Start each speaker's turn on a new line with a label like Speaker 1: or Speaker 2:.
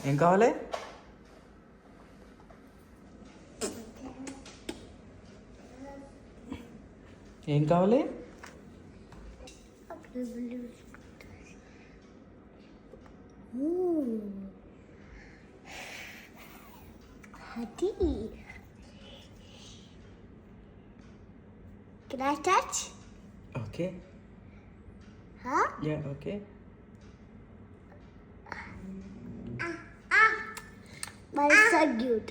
Speaker 1: ఏం కావాలి? ఏం కావాలి?
Speaker 2: Hati. Can I touch?
Speaker 1: Okay.
Speaker 2: Huh?
Speaker 1: Yeah okay.
Speaker 2: But it's so cute.